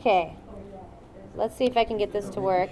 Okay, let's see if I can get this to work.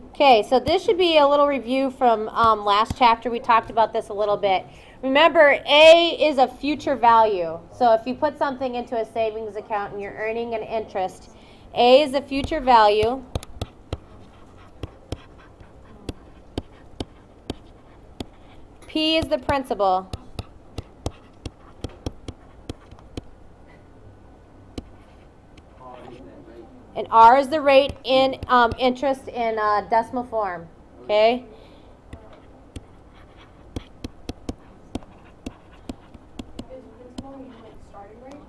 Okay, so this should be a little review from last chapter. We talked about this a little bit. Remember, A is a future value. So if you put something into a savings account and you're earning an interest, A is a future value. P is the principal. And R is the rate in interest in decimal form. Okay?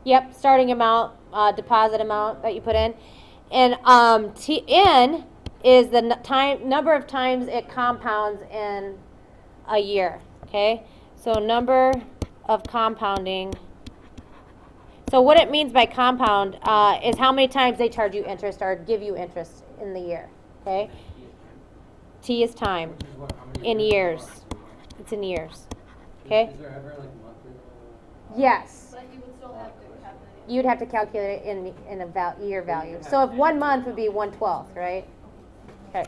Yep, starting amount, deposit amount that you put in. And N is the number of times it compounds in a year. Okay? So number of compounding. So what it means by compound is how many times they charge you interest or give you interest in the year. Okay? T is time. In years. It's in years. Okay? Is there ever like monthly? Yes. But you would still have to calculate it. You'd have to calculate it in a year value. So if 1 month would be 1/12, right? Okay.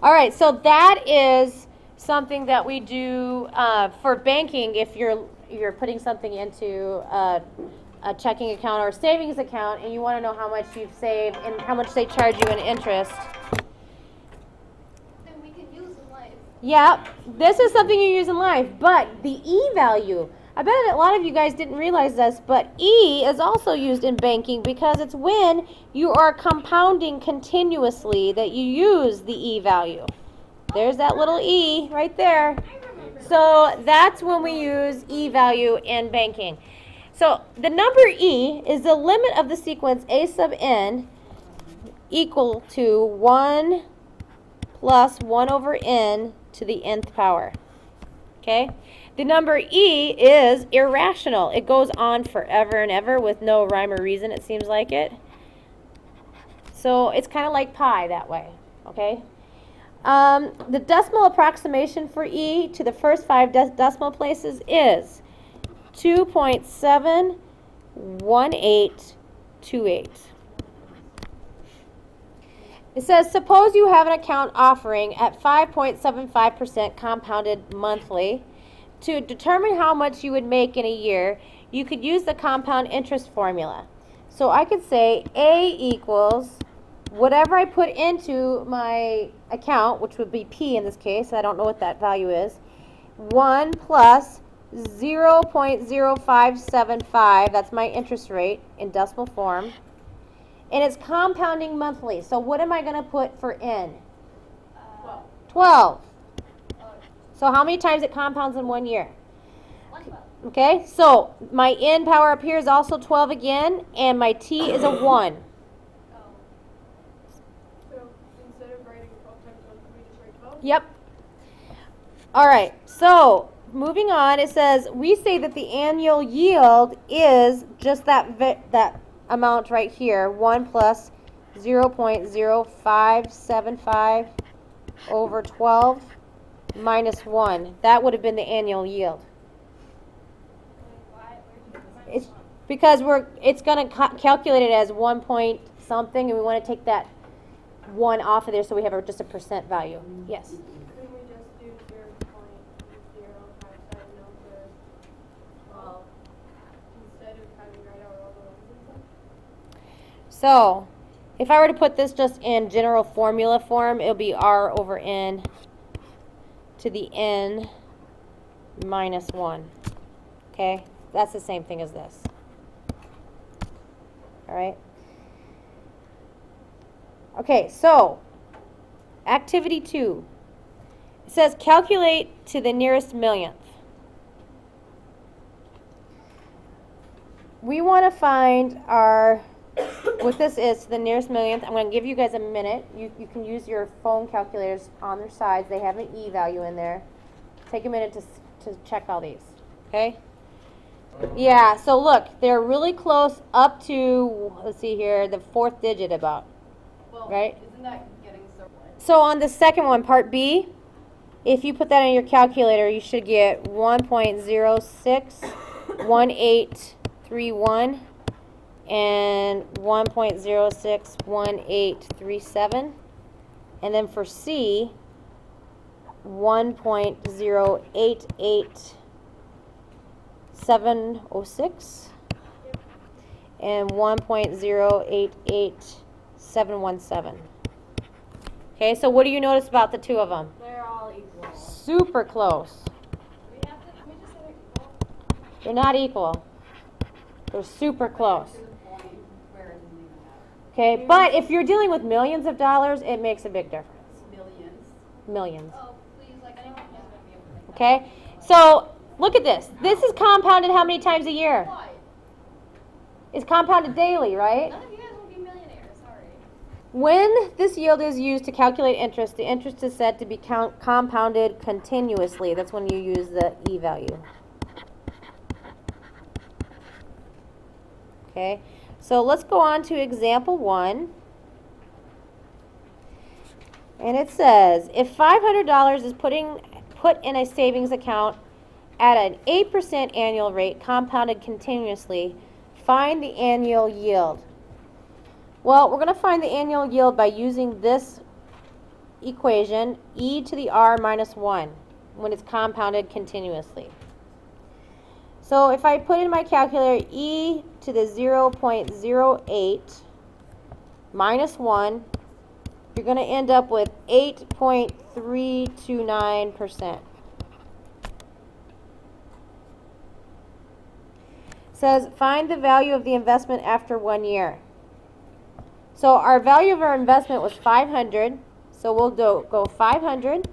All right. So that is something that we do for banking. If you're putting something into a checking account or a savings account, and you want to know how much you've saved and how much they charge you in interest. And we can use in life. Yeah, this is something you use in life, but the E value, I bet a lot of you guys didn't realize this, but E is also used in banking because it's when you are compounding continuously that you use the E value. There's that little E right there. So that's when we use E value in banking. So the number E is the limit of the sequence A sub n equal to 1 plus 1 over n to the nth power. Okay? The number E is irrational. It goes on forever and ever with no rhyme or reason, it seems like it. So it's kind of like pi that way. Okay? The decimal approximation for E to the first 5 decimal places is 2.71828. It says, suppose you have an account offering at 5.75% compounded monthly. To determine how much you would make in a year, you could use the compound interest formula. So I could say A equals whatever I put into my account, which would be P in this case, I don't know what that value is, 1 plus 0.0575, that's my interest rate in decimal form, and it's compounding monthly. So what am I going to put for N? 12. So how many times it compounds in 1 year? 1/12. Okay, so my N power up here is also 12 again, and my T is a 1. So instead of writing 12 times 1, can we just write 12? Yep. All right, so moving on, it says we say that the annual yield is just that amount right here, 1 plus 0.0575 over 12 minus 1. That would have been the annual yield. It's because it's going to calculate it as 1 point something, and we want to take that 1 off of there so we have just a percent value. Yes? Can we just do 0.0570 for 12 instead of having to write out all the ones and stuff? So, if I were to put this just in general formula form, it'll be R over N to the N minus 1. Okay? That's the same thing as this. All right? Okay, so, activity 2. It says calculate to the nearest millionth. We want to find what this is, the nearest millionth. I'm going to give you guys a minute. You can use your phone calculators on their sides. They have an E value in there. Take a minute to check all these. Okay? Yeah, so look, they're really close up to, let's see here, the 4th digit about. Well, right? Isn't that getting so So on the second one, part B, if you put that in your calculator, you should get 1.0618 1.031 and 1.061837. And then for C, 1.088706 and 1.088717. Okay, so what do you notice about the two of them? They're all equal. Super close. We just say they're equal. They're not equal. They're super close. To the point where it doesn't even matter. Okay, but if you're dealing with millions of dollars, it makes a big difference. Millions. Millions. Oh, please, like anyone else gonna be able to make that. Okay, so look at this. This is compounded how many times a year? Why? It's compounded daily, right? None of you guys will be millionaires, sorry. When this yield is used to calculate interest, the interest is said to be compounded continuously. That's when you use the E value. Okay, so let's go on to example 1. And it says, if $500 is put in a savings account at an 8% annual rate compounded continuously, find the annual yield. Well, we're going to find the annual yield by using this equation, e to the r minus 1, when it's compounded continuously. So if I put in my calculator e to the 0.08 minus 1, you're going to end up with 8.329%. Says find the value of the investment after 1 year. So our value of our investment was 500. So we'll go 500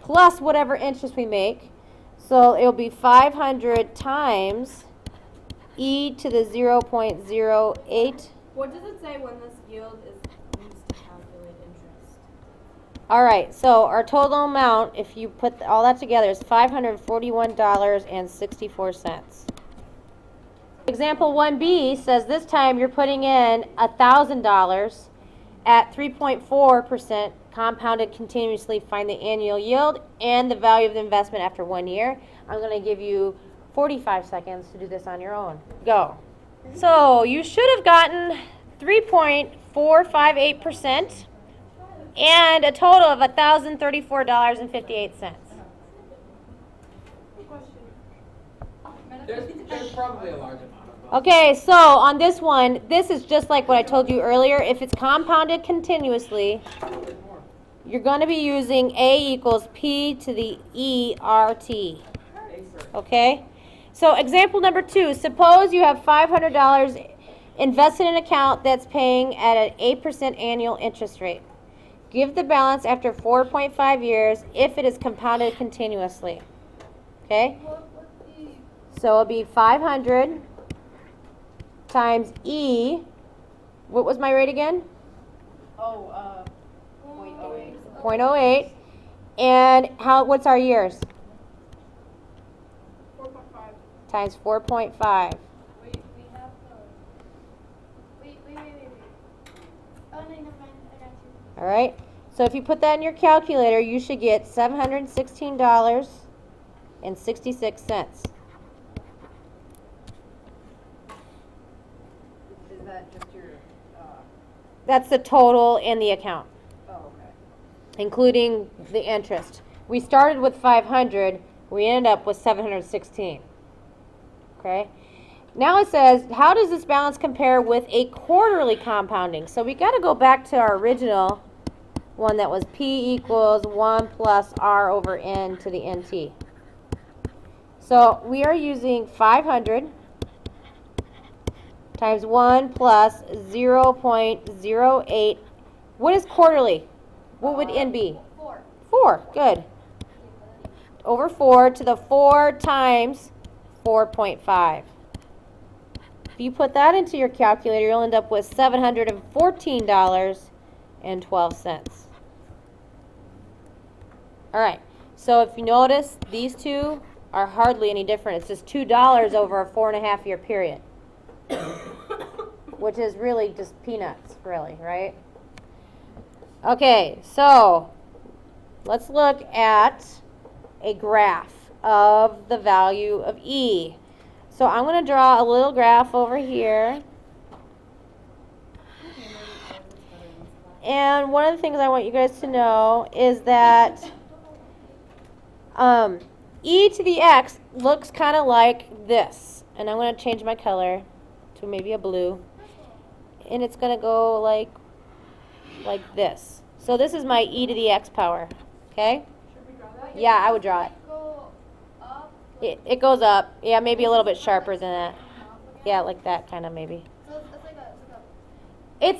plus whatever interest we make. So it'll be 500 times e to the 0.08. What does it say when this yield is used to calculate interest? All right, so our total amount, if you put all that together, is $541.64. Example 1b says this time you're putting in $1,000 at 3.4% compounded continuously. Find the annual yield and the value of the investment after 1 year. I'm going to give you 45 seconds to do this on your own. Go. So you should have gotten 3.458% and a total of $1,034.58. There's probably a large amount of them. Okay, so on this one, this is just like what I told you earlier. If it's compounded continuously, you're going to be using A equals P to the ERT. Okay? So example number 2, suppose you have $500 invested in an account that's paying at an 8% annual interest rate. Give the balance after 4.5 years if it is compounded continuously. Okay? So it'll be 500 times E. What was my rate again? 0.08. 0.08. And what's our years? 4.5. Times 4.5. Wait, we have the. Wait. Oh, no, never mind. I got you. All right. So if you put that in your calculator, you should get $716.66. Is that just your, That's the total in the account, okay. including the interest. We started with 500. We ended up with 716. Okay. Now it says, how does this balance compare with a quarterly compounding? So we got to go back to our original one that was P equals 1 plus R over N to the NT. So we are using 500 times 1 plus 0.08. What is quarterly? What would N be? 4. 4. Good. Over 4 to the 4 times 4.5. If you put that into your calculator, you'll end up with $714.12. All right. So if you notice, these two are hardly any different. It's just $2 over a 4.5 year period, which is really just peanuts, really, right? Okay, so let's look at a graph of the value of E. So I'm going to draw a little graph over here. And one of the things I want you guys to know is that e to the x looks kind of like this. And I'm going to change my color to maybe a blue. And it's going to go like this. So this is my e to the x power. Okay? Should we draw that? Yeah, I would draw it. Go up. It goes up. Yeah, maybe a little bit sharper than that. Yeah, like that kind of maybe. So it's like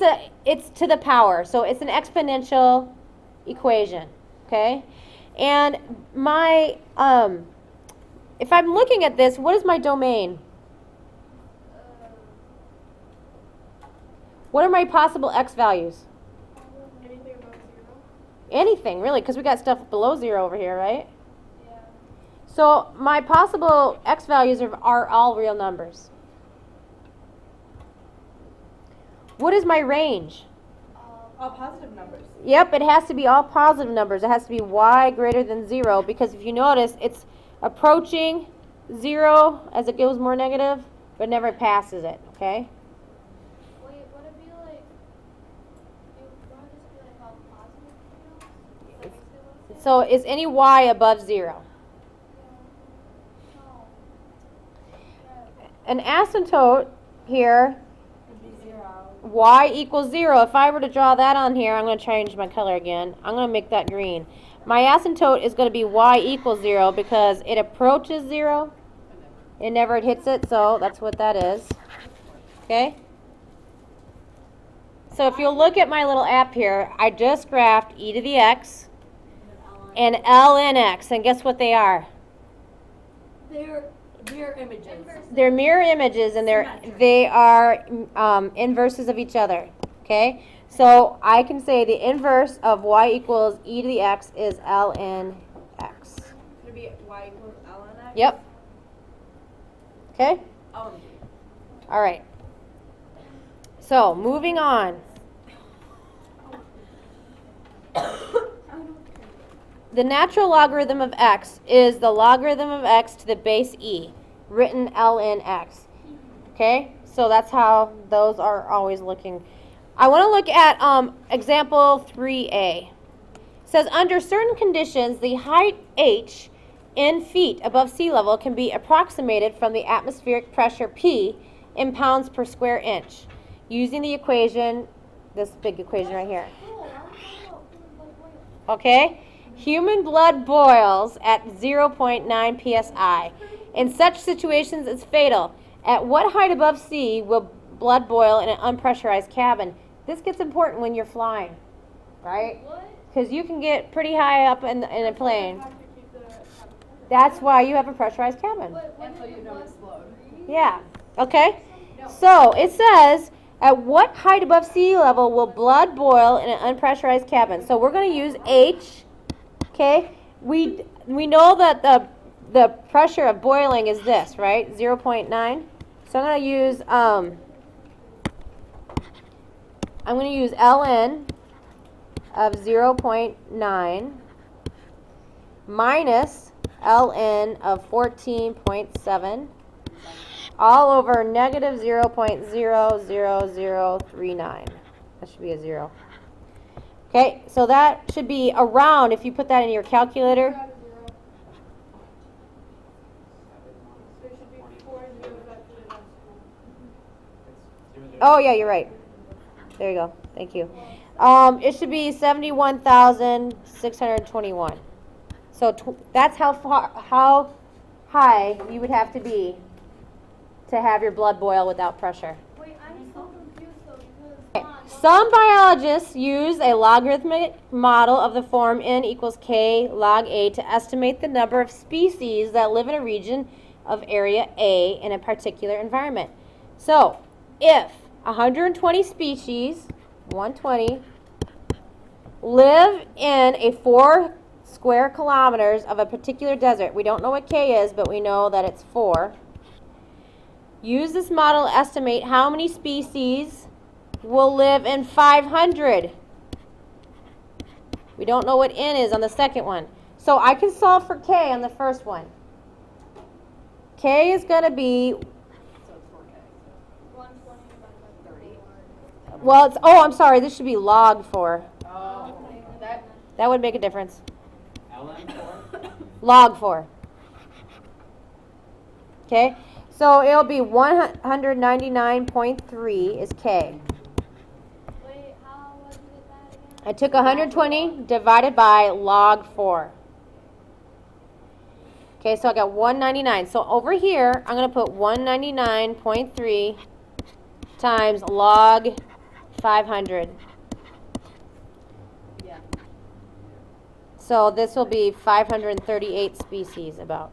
a. It's to the power. So it's an exponential equation. Okay? And my if I'm looking at this, what is my domain? What are my possible x values? Anything above 0? Anything, really, because we got stuff below 0 over here, right? Yeah. So my possible x values are all real numbers. What is my range? All positive numbers. Yep, it has to be all positive numbers. It has to be y greater than 0, because if you notice, it's approaching 0 as it goes more negative, but never passes it, okay? Wait, would it be like? It would probably just be like all positive, you know? Does that make sense? So is any y above 0? No. An asymptote here, Would be 0. y equals 0. If I were to draw that on here, I'm going to change my color again. I'm going to make that green. My asymptote is going to be y equals 0 because it approaches 0. It never hits it, so that's what that is. Okay? So if you'll look at my little app here, I just graphed e to the x and ln x, and guess what they are? They're mirror images. They're mirror images, and they are inverses of each other. Okay? So I can say the inverse of y equals e to the x is ln x. It's going to be y equals ln x? Yep. Okay? OMG. All right. So moving on. The natural logarithm of x is the logarithm of x to the base e, written ln x. Okay? So that's how those are always looking. I want to look at example 3a. It says, under certain conditions, the height h in feet above sea level can be approximated from the atmospheric pressure P in pounds per square inch, using the equation, this big equation right here. Okay? Human blood boils at 0.9 psi. In such situations, it's fatal. At what height above sea will blood boil in an unpressurized cabin? This gets important when you're flying, right? What? Because you can get pretty high up in a plane. Have to keep the cabin. That's why you have a pressurized cabin. But And so wouldn't you your don't blood explode. freeze? Yeah. Okay? No. So it says, at what height above sea level will blood boil in an unpressurized cabin? So we're going to use H. Okay? We know that the pressure of boiling is this, right? 0.9. So I'm going to use ln of 0.9 minus ln of 14.7 all over negative 0.00039. That should be a 0. Okay, so that should be around, if you put that in your calculator. We're at a 0. So it should be 4 zeros after the next one. Oh, yeah, you're right. There you go. Thank you. It should be 71,621. So that's how high you would have to be to have your blood boil without pressure. Wait, I'm so confused though because Some biologists use a logarithmic model of the form n equals k log a to estimate the number of species that live in a region of area A in a particular environment. So, if 120 species, 120, live in a 4 square kilometers of a particular desert, we don't know what k is, but we know that it's 4. Use this model to estimate how many species will live in 500. We don't know what n is on the second one. So I can solve for k on the first one. K is going to be, So it's 4K. 120 divided by 4. well, it's, oh, I'm sorry, this should be log 4. Oh, that. That would make a difference. LN4? Log 4. Okay, so it'll be 199.3 is K. Wait, how was it that again? I took 120 divided by log 4. Okay, so I got 199. So over here, I'm going to put 199.3 times log 500. Yeah. So this will be 538 species about.